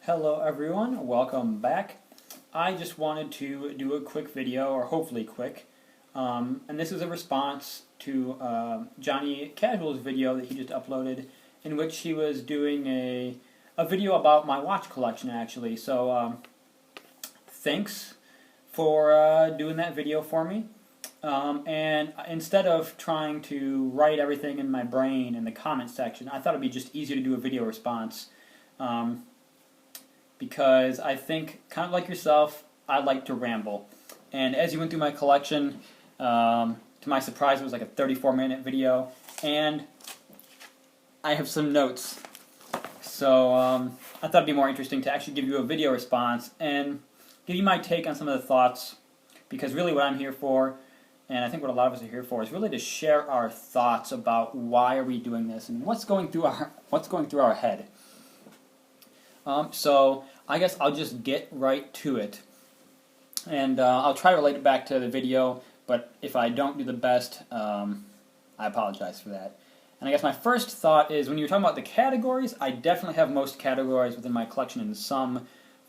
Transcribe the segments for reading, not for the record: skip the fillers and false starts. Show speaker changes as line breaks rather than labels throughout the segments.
Hello everyone, welcome back. I just wanted to do a quick video, or hopefully quick, and this is a response to Johnny Casual's video that he just uploaded, in which he was doing a video about my watch collection actually. So thanks for doing that video for me. And instead of trying to write everything in my brain in the comment section, I thought it'd be just easier to do a video response. Because I think, kind of like yourself, I like to ramble. And as you went through my collection, to my surprise, it was like a 34-minute video, and I have some notes. So I thought it'd be more interesting to actually give you a video response and give you my take on some of the thoughts, because really what I'm here for, and I think what a lot of us are here for, is really to share our thoughts about why are we doing this and what's going through our head. So I guess I'll just get right to it, and I'll try to relate it back to the video, but if I don't do the best, I apologize for that. And I guess my first thought is, when you're talking about the categories, I definitely have most categories within my collection in some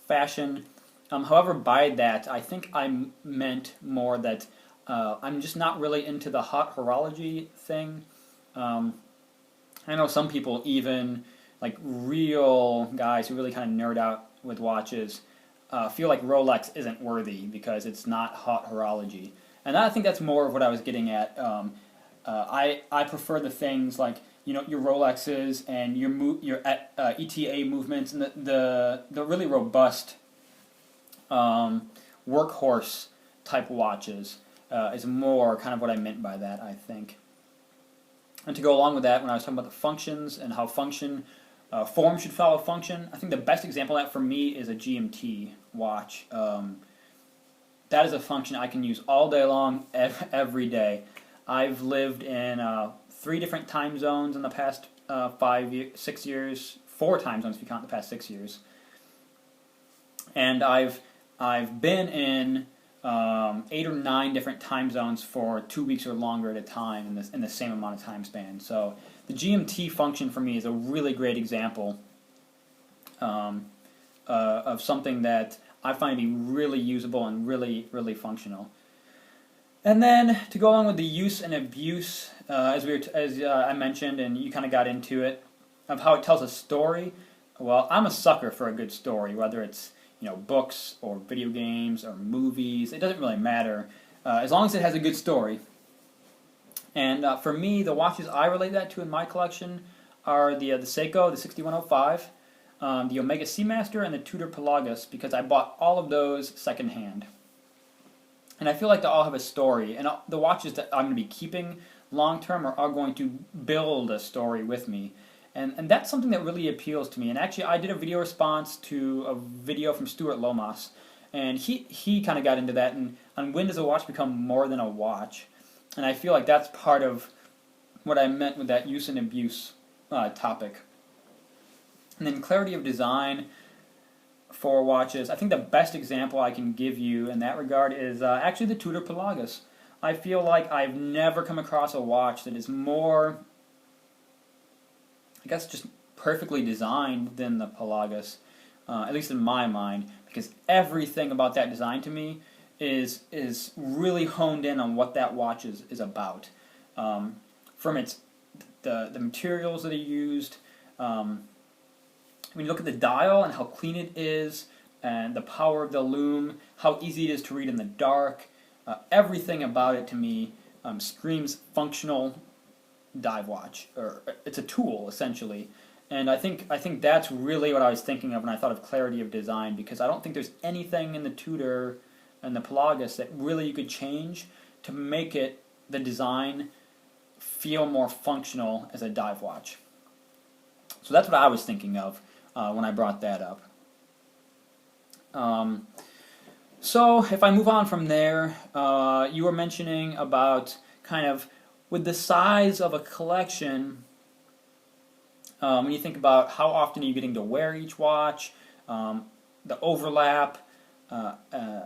fashion. However, by that, I think I meant more that I'm just not really into the hot horology thing. I know some people, even like real guys who really kind of nerd out with watches, feel like Rolex isn't worthy because it's not hot horology. And I think that's more of what I was getting at. I prefer the things like, you know, your Rolexes and your ETA movements and the really robust workhorse type watches is more kind of what I meant by that, I think. And to go along with that, when I was talking about the functions and how form should follow function, I think the best example of that for me is a GMT watch. That is a function I can use all day long, every day. I've lived in 3 different time zones in the past 6 years, 4 time zones if you count the past 6 years. And I've been in 8 or 9 different time zones for 2 weeks or longer at a time in the same amount of time span. So the GMT function for me is a really great example of something that I find to be really usable and really, really functional. And then to go along with the use and abuse, as I mentioned, and you kind of got into it, of how it tells a story. Well, I'm a sucker for a good story, whether it's, you know, books or video games or movies. It doesn't really matter, as long as it has a good story. And for me, the watches I relate that to in my collection are the Seiko, the 6105, the Omega Seamaster, and the Tudor Pelagus, because I bought all of those secondhand. And I feel like they all have a story, and the watches that I'm going to be keeping long term are going to build a story with me. And that's something that really appeals to me. And actually, I did a video response to a video from Stuart Lomas, and he kind of got into that, and on when does a watch become more than a watch. And I feel like that's part of what I meant with that use and abuse topic. And then clarity of design for watches. I think the best example I can give you in that regard is actually the Tudor Pelagus. I feel like I've never come across a watch that is more, I guess, just perfectly designed than the Pelagus, at least in my mind, because everything about that design to me is really honed in on what that watch is about. From the materials that are used, when you look at the dial and how clean it is, and the power of the lume, how easy it is to read in the dark, everything about it to me screams functional dive watch, or it's a tool essentially. And I think that's really what I was thinking of when I thought of clarity of design, because I don't think there's anything in the Tudor and the Pelagus that really you could change to make the design feel more functional as a dive watch. So that's what I was thinking of when I brought that up. So if I move on from there, you were mentioning about kind of with the size of a collection, when you think about how often are you getting to wear each watch, the overlap,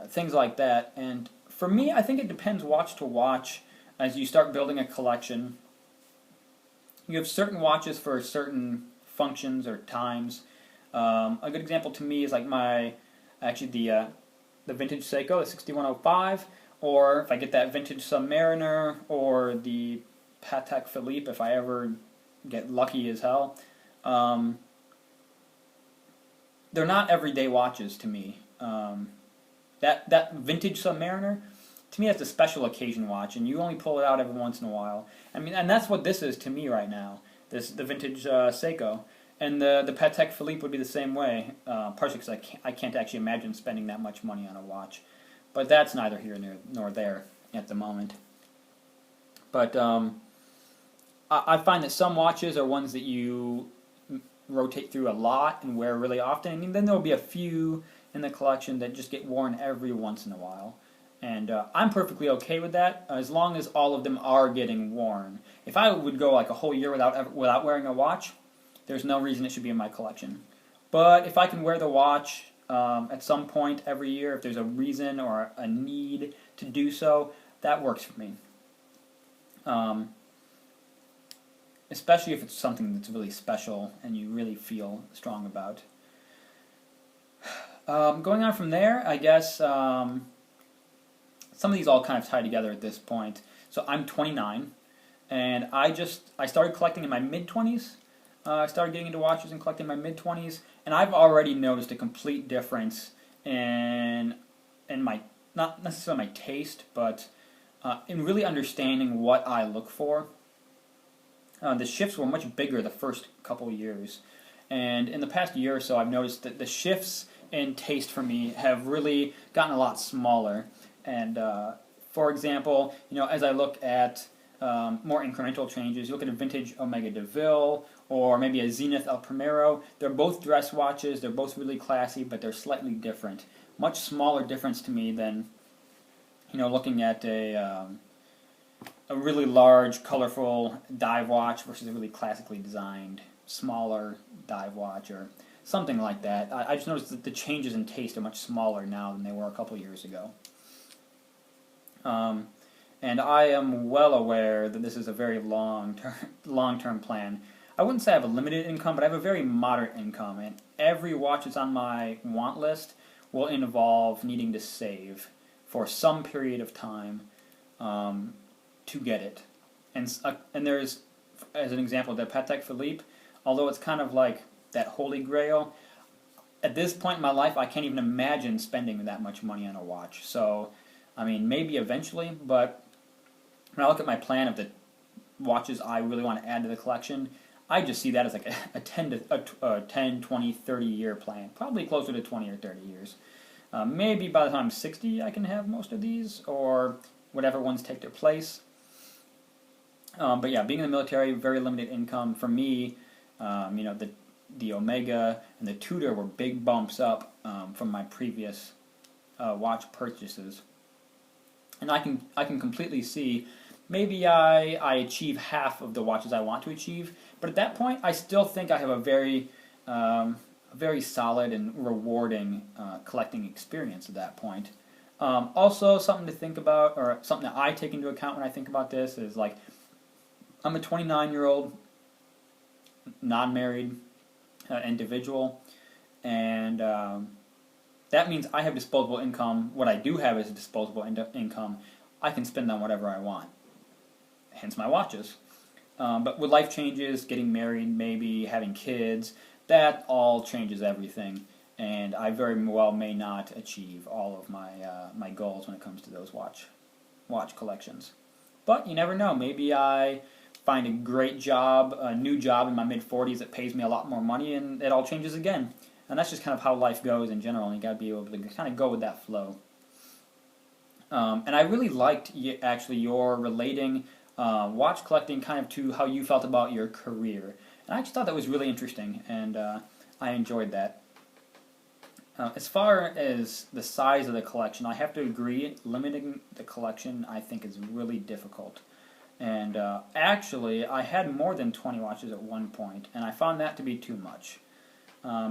things like that. And for me, I think it depends watch to watch. As you start building a collection, you have certain watches for certain functions or times. A good example to me is like the vintage Seiko, the 6105, or if I get that vintage Submariner, or the Patek Philippe if I ever get lucky as hell. They're not everyday watches to me. That vintage Submariner, to me, that's a special occasion watch, and you only pull it out every once in a while. I mean, and that's what this is to me right now. The vintage Seiko, and the Patek Philippe would be the same way. Partially because I can't actually imagine spending that much money on a watch, but that's neither here nor there at the moment. But I find that some watches are ones that you rotate through a lot and wear really often, and then there'll be a few in the collection that just get worn every once in a while. And I'm perfectly okay with that, as long as all of them are getting worn. If I would go like a whole year without wearing a watch, there's no reason it should be in my collection. But if I can wear the watch at some point every year, if there's a reason or a need to do so, that works for me. Especially if it's something that's really special and you really feel strong about. Going on from there, I guess some of these all kind of tie together at this point. So I'm 29, and I started collecting in my mid-20s. I started getting into watches and collecting in my mid-20s, and I've already noticed a complete difference in my, not necessarily my taste, but in really understanding what I look for. The shifts were much bigger the first couple of years, and in the past year or so I've noticed that the shifts in taste for me have really gotten a lot smaller. And for example, as I look at more incremental changes, you look at a vintage Omega DeVille or maybe a Zenith El Primero. They're both dress watches, they're both really classy, but they're slightly different. Much smaller difference to me than looking at a really large, colorful dive watch versus a really classically designed, smaller dive watch or something like that. I just noticed that the changes in taste are much smaller now than they were a couple years ago. And I am well aware that this is a very long-term plan. I wouldn't say I have a limited income, but I have a very moderate income, and every watch that's on my want list will involve needing to save for some period of time to get it. And there's, as an example, the Patek Philippe, although it's kind of like that holy grail, at this point in my life I can't even imagine spending that much money on a watch. So, I mean, maybe eventually, but when I look at my plan of the watches I really want to add to the collection, I just see that as like a 10, 20, 30 year plan, probably closer to 20 or 30 years. Maybe by the time I'm 60 I can have most of these, or whatever ones take their place. But yeah, being in the military, very limited income. For me, the Omega and the Tudor were big bumps up from my previous watch purchases. And I can completely see, maybe I achieve half of the watches I want to achieve, but at that point I still think I have a very solid and rewarding collecting experience at that point. Also, something to think about, or something that I take into account when I think about this, is like, I'm a 29-year-old, non-married individual, and that means I have disposable income. What I do have is a disposable income. I can spend on whatever I want, hence my watches. But with life changes, getting married, maybe having kids, that all changes everything, and I very well may not achieve all of my goals when it comes to those watch collections. But you never know. Maybe I find a great job, a new job in my mid-40s that pays me a lot more money, and it all changes again. And that's just kind of how life goes in general, and you got to be able to kind of go with that flow. And I really liked actually your relating watch collecting kind of to how you felt about your career. And I just thought that was really interesting, and I enjoyed that. As far as the size of the collection, I have to agree, limiting the collection I think is really difficult. And actually, I had more than 20 watches at one point, and I found that to be too much.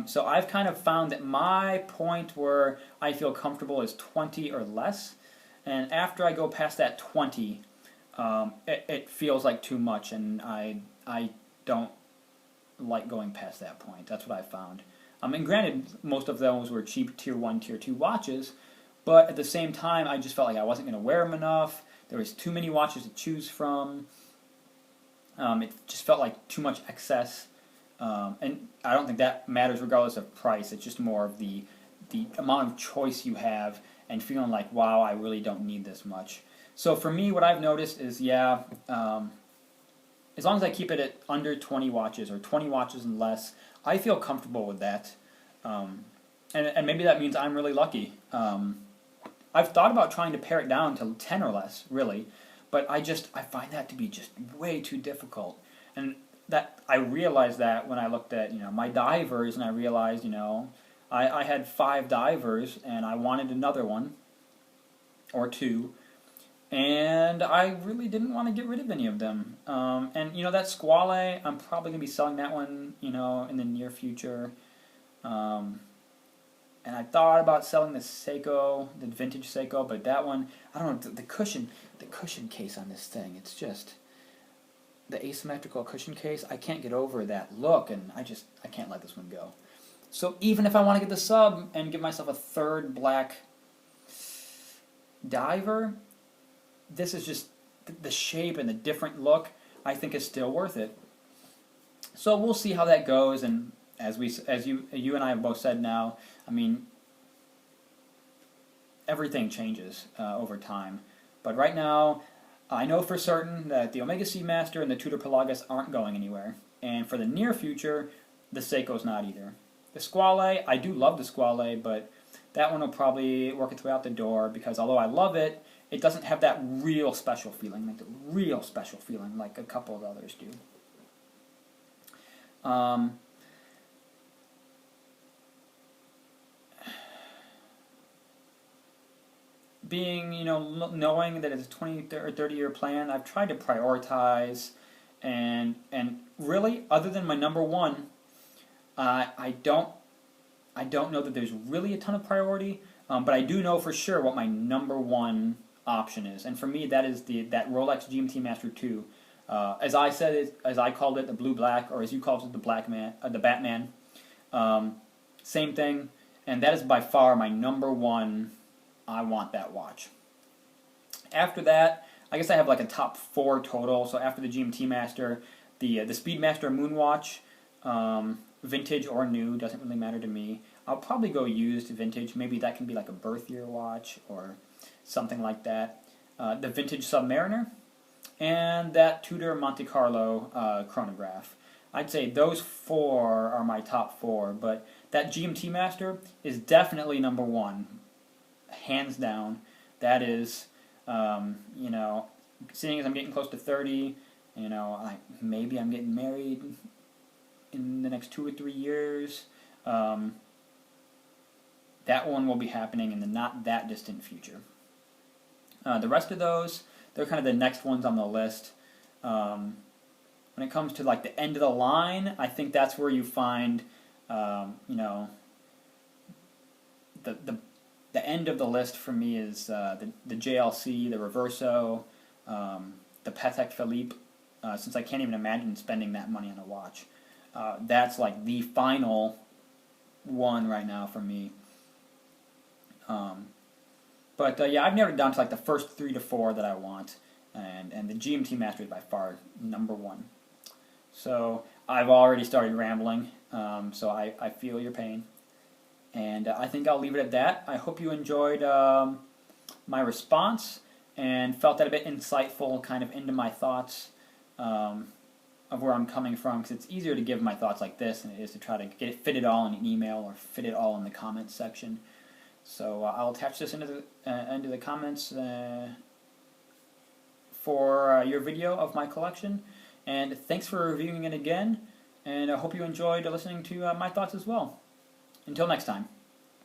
So I've kind of found that my point where I feel comfortable is 20 or less, and after I go past that 20, it feels like too much, and I don't like going past that point. That's what I found. And granted, most of those were cheap Tier 1, Tier 2 watches, but at the same time, I just felt like I wasn't going to wear them enough. There was too many watches to choose from. It just felt like too much excess. And I don't think that matters regardless of price. It's just more of the amount of choice you have and feeling like, wow, I really don't need this much. So for me, what I've noticed is, yeah, as long as I keep it at under 20 watches or 20 watches and less, I feel comfortable with that. And maybe that means I'm really lucky. I've thought about trying to pare it down to 10 or less, really, but I find that to be just way too difficult. And that I realized that when I looked at my divers, and I realized I had 5 divers and I wanted another one or 2, and I really didn't want to get rid of any of them. And that Squale, I'm probably gonna be selling that one in the near future. And I thought about selling the Seiko, the vintage Seiko, but that one, I don't know, the cushion case on this thing, it's just the asymmetrical cushion case. I can't get over that look, and I can't let this one go. So even if I want to get the sub and give myself a third black diver, this is just the shape and the different look, I think is still worth it. So we'll see how that goes, and as you and I have both said now, I mean, everything changes over time. But right now, I know for certain that the Omega Seamaster and the Tudor Pelagus aren't going anywhere. And for the near future, the Seiko's not either. The Squale, I do love the Squale, but that one will probably work its way out the door, because although I love it, it doesn't have that real special feeling, like a couple of others do. Being, knowing that it's a 20 or 30-year plan, I've tried to prioritize, and really, other than my number one, I don't know that there's really a ton of priority, but I do know for sure what my number one option is, and for me, that is that Rolex GMT Master 2. As I said it, as I called it, the Blue Black, or as you called it, the Batman. Same thing, and that is by far my number one. I want that watch. After that, I guess I have like a top 4 total. So after the GMT Master, the Speedmaster Moonwatch, vintage or new, doesn't really matter to me. I'll probably go used vintage. Maybe that can be like a birth year watch or something like that. The vintage Submariner, and that Tudor Monte Carlo chronograph. I'd say those 4 are my top 4, but that GMT Master is definitely number 1. Hands down. That is, seeing as I'm getting close to 30, maybe I'm getting married in the next 2 or 3 years. That one will be happening in the not that distant future. The rest of those, they're kind of the next ones on the list. When it comes to like the end of the line, I think that's where you find, the end of the list for me is the JLC, the Reverso, the Patek Philippe, since I can't even imagine spending that money on a watch. That's like the final one right now for me. But yeah, I've narrowed it down to like the first 3 to 4 that I want, and the GMT Master is by far number 1. So I've already started rambling, so I feel your pain. And I think I'll leave it at that. I hope you enjoyed my response and felt that a bit insightful kind of into my thoughts of where I'm coming from, because it's easier to give my thoughts like this than it is to try to fit it all in an email or fit it all in the comments section. So I'll attach this into the comments for your video of my collection. And thanks for reviewing it again, and I hope you enjoyed listening to my thoughts as well. Until next time.